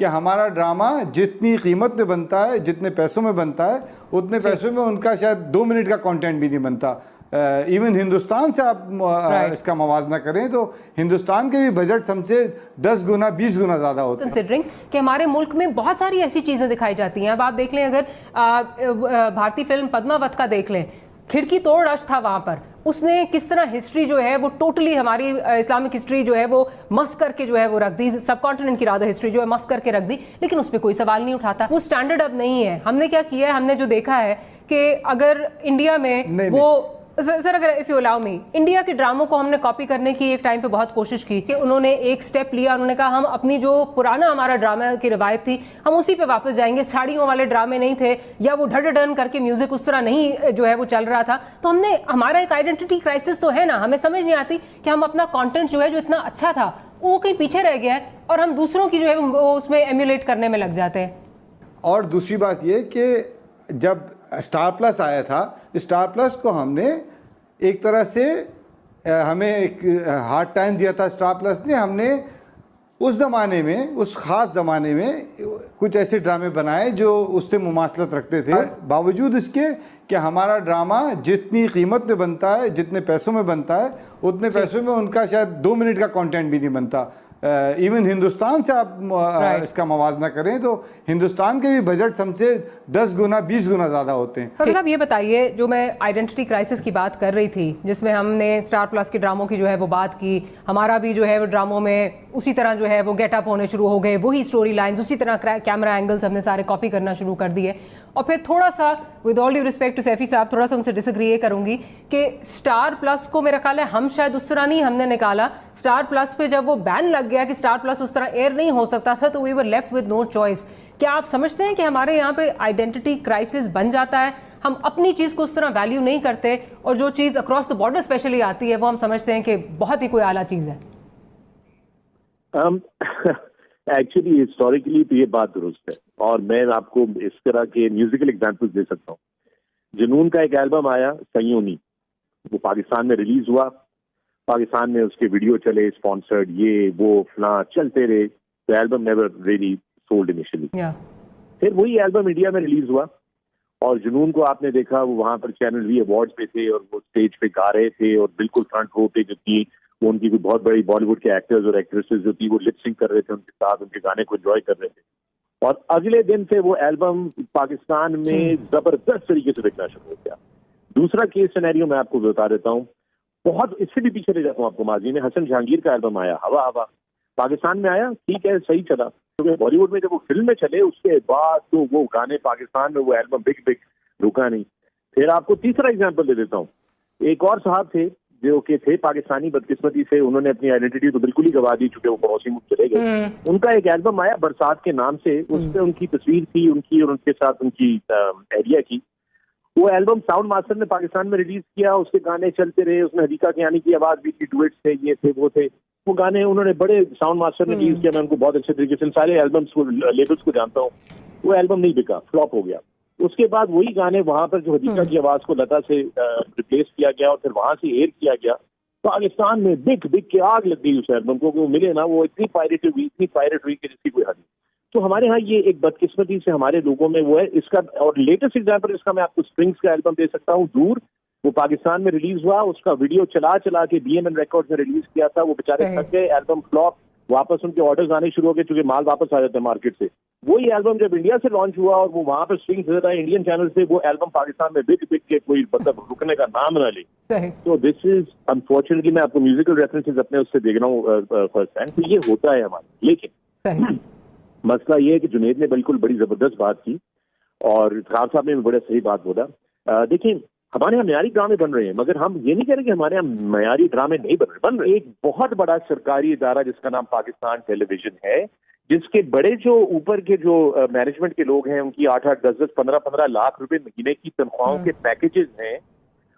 कि हमारा ड्रामा जितनी कीमत में बनता है, जितने पैसों में बनता है, उतने पैसों में उनका शायद 2 मिनट का कंटेंट भी नहीं बनता। इवन हिंदुस्तान से आप इसका मवाजना करें तो हिंदुस्तान के भी बजट हमसे 10 गुना 20 गुना ज़्यादा होते हैं। कंसिडरिंग कि हमारे मुल्क में बहुत सारी ऐसी चीज़ें दिखाई जाती हैं। अब आप देख लें, अगर भारतीय फिल्म पद्मावत का देख लें, खिड़की तोड़ रश था वहाँ पर, उसने किस तरह हिस्ट्री जो है वो टोटली हमारी इस्लामिक हिस्ट्री जो है वो मस्क करके जो है वो रख दी, सब कॉन्टिनेंट की राधा हिस्ट्री जो है मस्क करके रख दी, लेकिन उस पर कोई सवाल नहीं उठाता। वो स्टैंडर्ड अब नहीं है। हमने क्या किया है, हमने जो देखा है कि अगर इंडिया में वो सर अगर if you allow me, India के ड्रामों को हमने कॉपी करने की एक टाइम पे बहुत कोशिश की कि उन्होंने एक स्टेप लिया, उन्होंने कहा हम अपनी जो पुराना हमारा ड्रामा की रिवायत थी हम उसी पे वापस जाएंगे, साड़ियों वाले ड्रामे नहीं थे या वो ढडढन करके म्यूजिक उस तरह नहीं जो है वो चल रहा था। तो हमने, हमारा एक आइडेंटिटी क्राइसिस तो है ना, हमें समझ नहीं आती कि हम अपना कॉन्टेंट जो है जो इतना अच्छा था वो कहीं पीछे रह गया है और हम दूसरों की जो है वो उसमें एम्यूलेट करने में लग जाते हैं। और दूसरी बात ये कि जब स्टार प्लस आया था, स्टार प्लस को हमने एक तरह से हमें एक हार्ड टाइम दिया था स्टार प्लस ने। हमने उस ज़माने में, उस ख़ास ज़माने में कुछ ऐसे ड्रामे बनाए जो उससे मुमासलत रखते थे, बावजूद इसके कि हमारा ड्रामा जितनी कीमत में बनता है, जितने पैसों में बनता है, उतने पैसों में उनका शायद 2 मिनट का कंटेंट भी नहीं बनता। इवन हिंदुस्तान से आप इसका मवाजना करें तो हिंदुस्तान के भी बजट हमसे 10 गुना 20 गुना ज़्यादा होते हैं। तो साहब ये बताइए, जो मैं आइडेंटिटी क्राइसिस की बात कर रही थी जिसमें हमने स्टार प्लस के ड्रामों की जो है वो बात की, हमारा भी जो है वो ड्रामों में उसी तरह जो है वो गेटअप होने शुरू हो गए, वही स्टोरी लाइन्स, उसी तरह कैमरा एंगल्स हमने सारे कॉपी करना शुरू कर दिए। और फिर थोड़ा सा with all due respect to Saifi साहब, थोड़ा सा उनसे डिसएग्री ये करूंगी कि स्टार प्लस को मेरा ख्याल है हम शायद उस तरह नहीं हमने निकाला। स्टार प्लस पे जब वो बैन लग गया कि स्टार प्लस उस तरह एयर नहीं हो सकता था, तो we were left with no choice. क्या आप समझते हैं कि हमारे यहाँ पे आइडेंटिटी क्राइसिस बन जाता है, हम अपनी चीज़ को उस तरह वैल्यू नहीं करते और जो चीज़ अक्रॉस द बॉर्डर स्पेशली आती है वो हम समझते हैं कि बहुत ही कोई आला चीज़ है? एक्चुअली हिस्टोरिकली तो ये बात दुरुस्त है और मैं आपको इस तरह के म्यूजिकल एग्जांपल्स दे सकता हूँ। जुनून का एक एल्बम आया सयोनी, वो पाकिस्तान में रिलीज हुआ, पाकिस्तान में उसके वीडियो चले, स्पॉन्सर्ड, ये वो फला चलते रहे। तो album never really sold initially. फिर वही एल्बम इंडिया में रिलीज हुआ और जुनून को आपने देखा, वो वहां पर चैनल वी अवार्ड्स पे थे और वो स्टेज पे गा रहे थे और बिल्कुल फ्रंट रो पे जो थी वो उनकी कोई बहुत बड़ी बॉलीवुड के एक्टर्स और एक्ट्रेसेस जो थी वो लिप सिंक कर रहे थे उनके साथ, उनके गाने को एंजॉय कर रहे थे। और अगले दिन से वो एल्बम पाकिस्तान में जबरदस्त तरीके से बिकना शुरू हो गया। दूसरा केस सिनेरियो मैं आपको बता देता हूँ, बहुत इससे भी पीछे ले जाता हूँ आपको, माजी में हसन जहांगीर का एल्बम आया हवा हवा, पाकिस्तान में आया, ठीक है सही चला, तो बॉलीवुड में जब वो फिल्म में चले उसके बाद तो वो गाने पाकिस्तान में वो एल्बम बिग रुका नहीं। फिर आपको तीसरा एग्जाम्पल दे देता हूँ, एक और साहब थे जो कि थे पाकिस्तानी, बदकिस्मती से उन्होंने अपनी आइडेंटिटी तो बिल्कुल ही गवा दी चूंकि वो पड़ोसी मुल्क चले गए। उनका एक एल्बम आया बरसात के नाम से, उसमें उनकी तस्वीर थी उनकी और उनके साथ उनकी एरिया की। वो एल्बम साउंड मास्टर ने पाकिस्तान में रिलीज किया, उसके गाने चलते रहे, उसमें हदीका कियानी की आवाज भी थी, डुएट्स थे, ये थे वो थे, वो गाने उन्होंने बड़े साउंड मास्टर ने रिलीज किया। मैं उनको बहुत अच्छे तरीके से सारे एल्बम्स को लेबल्स को जानता हूँ। वो एल्बम नहीं बिका, फ्लॉप हो गया। उसके बाद वही गाने वहां पर जो हदीका की आवाज को लता से रिप्लेस किया गया और फिर वहां से एयर किया गया, पाकिस्तान में बिक के आग लग गई उस एल्बम को, वो मिले ना, वो इतनी पायरेट हुई कि जिसकी कोई हद नहीं। तो हमारे यहाँ ये एक बदकिस्मती से हमारे लोगों में वो है इसका। और लेटेस्ट एग्जांपल इसका मैं आपको स्प्रिंग्स का एल्बम दे सकता हूँ, दूर, वो पाकिस्तान में रिलीज हुआ, उसका वीडियो चला के BMN रिकॉर्ड्स ने रिलीज किया था, वो बेचारे थक गए, एल्बम फ्लॉप, वापस उनके ऑर्डर्स आने शुरू हो गए क्योंकि माल वापस आ जाता है मार्केट से। वही एल्बम जब इंडिया से लॉन्च हुआ और वो वहां पर स्ट्रिंग्स देता है इंडियन चैनल से, वो एल्बम पाकिस्तान में बिक के कोई मतलब रुकने का नाम ना ले। तो दिस इज अनफॉर्चुनेटली, मैं आपको म्यूजिकल रेफरेंसेस अपने उससे देख रहा हूँ फर्स्ट हैंड, तो ये होता है हमारे। लेकिन मसला ये है कि जुनेद ने बिल्कुल बड़ी जबरदस्त बात की और खान साहब ने भी बड़े सही बात बोला। देखिए हमारे यहाँ मयारी ड्रामे बन रहे हैं, मगर हम ये नहीं कह रहे कि हमारे यहाँ मयारी ड्रामे नहीं बन रहे। एक बहुत बड़ा सरकारी इदारा जिसका नाम पाकिस्तान टेलीविजन है, जिसके बड़े जो ऊपर के जो मैनेजमेंट के लोग हैं, उनकी 8-8, 10-10, 15-15 लाख रुपए महीने की तनख्वाहों के पैकेजेस हैं,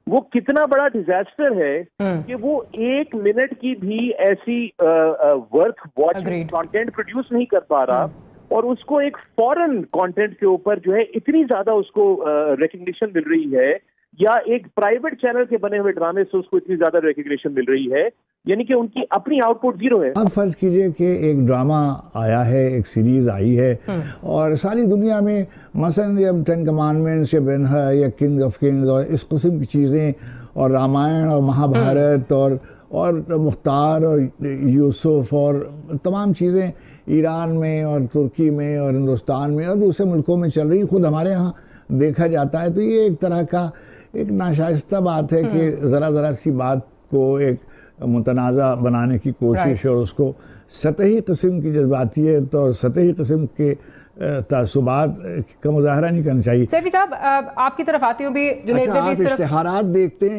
वो कितना बड़ा डिजास्टर है कि वो 1 मिनट की भी ऐसी वर्थ वॉचिंग कंटेंट प्रोड्यूस नहीं कर पा रहा और उसको एक फॉरेन कंटेंट के ऊपर जो है इतनी ज्यादा उसको रिकग्निशन मिल रही है, या एक प्राइवेट चैनल के बने हुए ड्रामे से उसको इतनी ज्यादा रिकग्निशन मिल रही है, यानी कि उनकी अपनी आउटपुट जीरो है। अब फर्ज कीजिए कि एक ड्रामा आया है, एक सीरीज आई है और सारी दुनिया में मसलन जब 10 कमांडमेंट्स या बेनहा या किंग ऑफ किंग्स और इस किस्म की चीज़ें और रामायण और महाभारत और मुख्तार और यूसुफ और तमाम चीज़ें ईरान में और तुर्की में और हिंदुस्तान में और दूसरे मुल्कों में चल रही, खुद हमारे यहाँ देखा जाता है। तो ये एक तरह का एक नाशाइस्ता बात है कि ज़रा सी बात को एक मुतनाज़ा बनाने की कोशिश और उसको सतही किस्म की जज्बातियत और सतही किस्म के तासुबात का मुजाहरा नहीं करना चाहिए। सैफी साहब, आपकी तरफ आती हूँ भी, जुनैद अच्छा, भी आप इस तरफ इश्तिहारात देखते हैं।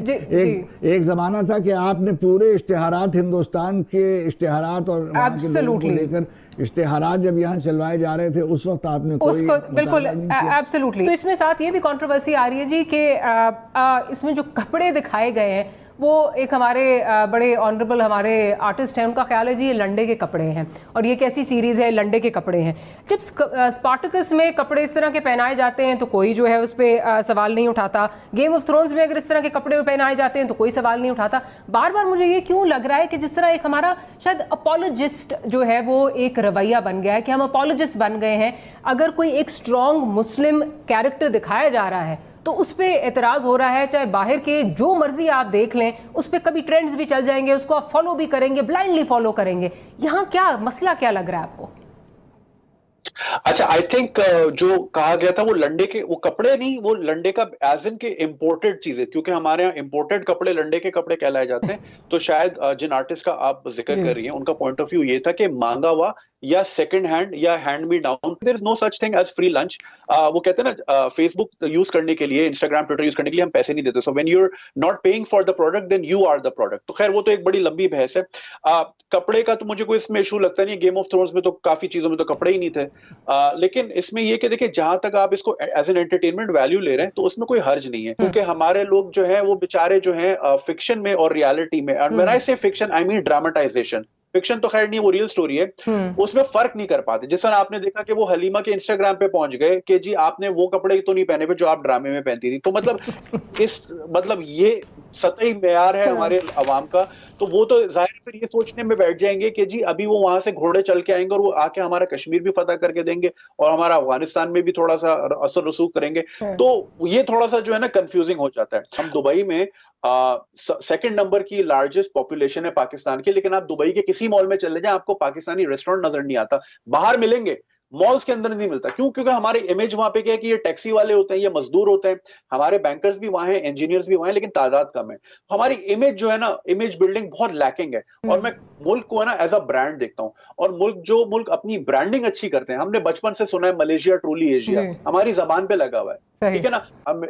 एक ज़माना था कि आपने पूरे इश्तिहारात, हिंदुस्तान के इश्तिहारात और वहाँ के लोगों को लेकर इश्तिहारात जब यहाँ चलवाए जा रहे थे उस वक्त आपने कोई उसको बिल्कुल एब्सोल्युटली। तो इसमें साथ ये भी कंट्रोवर्सी आ रही है जी कि इसमें जो कपड़े दिखाए गए हैं वो एक हमारे बड़े ऑनरेबल हमारे आर्टिस्ट हैं, उनका ख्याल है जी ये लंडे के कपड़े हैं और ये कैसी सीरीज़ है, लंडे के कपड़े हैं। जब स्पार्टकस में कपड़े इस तरह के पहनाए जाते हैं तो कोई जो है उस पर सवाल नहीं उठाता। गेम ऑफ थ्रोन्स में अगर इस तरह के कपड़े पहनाए जाते हैं तो कोई सवाल नहीं उठाता। बार बार मुझे ये क्यों लग रहा है कि जिस तरह एक हमारा शायद अपोलोजिस्ट जो है वो एक रवैया बन गया है कि हम अपोलोजिस्ट बन गए हैं। अगर कोई एक स्ट्रॉन्ग मुस्लिम कैरेक्टर दिखाया जा रहा है तो उस पर एतराज़ हो रहा है, चाहे बाहर के जो मर्जी आप देख लें, उस पर कभी ट्रेंड्स भी चल जाएंगे, उसको आप फॉलो भी करेंगे, ब्लाइंडली फॉलो करेंगे। यहाँ क्या मसला क्या लग रहा है आपको? अच्छा, आई थिंक जो कहा गया था वो लंडे के वो कपड़े नहीं, वो लंडे का एज इन के इम्पोर्टेड चीजें, क्योंकि हमारे यहाँ इम्पोर्टेड कपड़े लंडे के कपड़े कहलाए जाते हैं। तो शायद जिन आर्टिस्ट का आप जिक्र कर रही हैं उनका पॉइंट ऑफ व्यू ये था कि मांगा हुआ या सेकंड हैंड या hand me down, there is no such thing as free lunch. वो कहते हैं ना फेसबुक यूज करने के लिए, इंस्टाग्राम, ट्विटर यूज करने के लिए हम पैसे नहीं देते। So when you are not paying for the product then you are the product. तो खैर वो तो एक बड़ी लंबी बहस है। कपड़े का तो मुझे कोई इसमें इशू लगता नहीं। गेम ऑफ थ्रोन्स में तो काफी चीजों में तो कपड़े ही नहीं थे। लेकिन इसमें ये कि देखिए जहां तक आप इसको एज एन एंटरटेनमेंट वैल्यू ले रहे हैं तो उसमें कोई हर्ज नहीं है, क्योंकि हमारे लोग जो है वो बेचारे जो है फिक्शन में और रियलिटी में, एंड व्हेन आई से fiction I mean dramatisation, fiction तो खैर नहीं, वो रियल स्टोरी है, उसमें फर्क नहीं कर पाते। जिस तरह आपने देखा कि वो हलीमा के इंस्टाग्राम पे पहुंच गए कि जी आपने वो कपड़े तो नहीं पहने हुए जो आप ड्रामे में पहनती थी। तो मतलब ये सतही मेयार है हमारे अवाम का। तो वो तो जाहिर फिर ये सोचने में बैठ जाएंगे कि जी अभी वो वहां से घोड़े चल के आएंगे और वो आके हमारा कश्मीर भी फतह करके देंगे और हमारा अफगानिस्तान में भी थोड़ा सा असर रसूख करेंगे। तो ये थोड़ा सा जो है ना कंफ्यूजिंग हो जाता है। हम दुबई में सेकंड नंबर की लार्जेस्ट पॉपुलेशन है पाकिस्तान की, लेकिन आप दुबई के किसी मॉल में चले जाएं आपको पाकिस्तानी रेस्टोरेंट नजर नहीं आता। बाहर मिलेंगे, मॉल्स के अंदर नहीं मिलता। क्यों? क्योंकि हमारी इमेज वहां पे क्या है कि ये टैक्सी वाले होते हैं, ये मजदूर होते हैं, हमारे बैंकर्स भी वहां हैं, इंजीनियर्स भी वहां हैं, लेकिन तादाद कम है। हमारी इमेज जो है ना, इमेज बिल्डिंग बहुत लैकिंग है। और मैं मुल्क को है ना एज अ ब्रांड देखता हूँ, और मुल्क अपनी ब्रांडिंग अच्छी करते हैं। हमने बचपन से सुना है मलेशिया ट्रूली एशिया, हमारी जबान पे लगा हुआ है, ठीक है ना।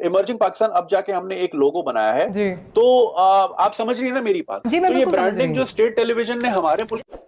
इमर्जिंग पाकिस्तान अब जाके हमने एक लोगो बनाया है, तो आप समझ रही है ना मेरी बात। तो ये ब्रांडिंग जो स्टेट टेलीविजन ने हमारे मुल्क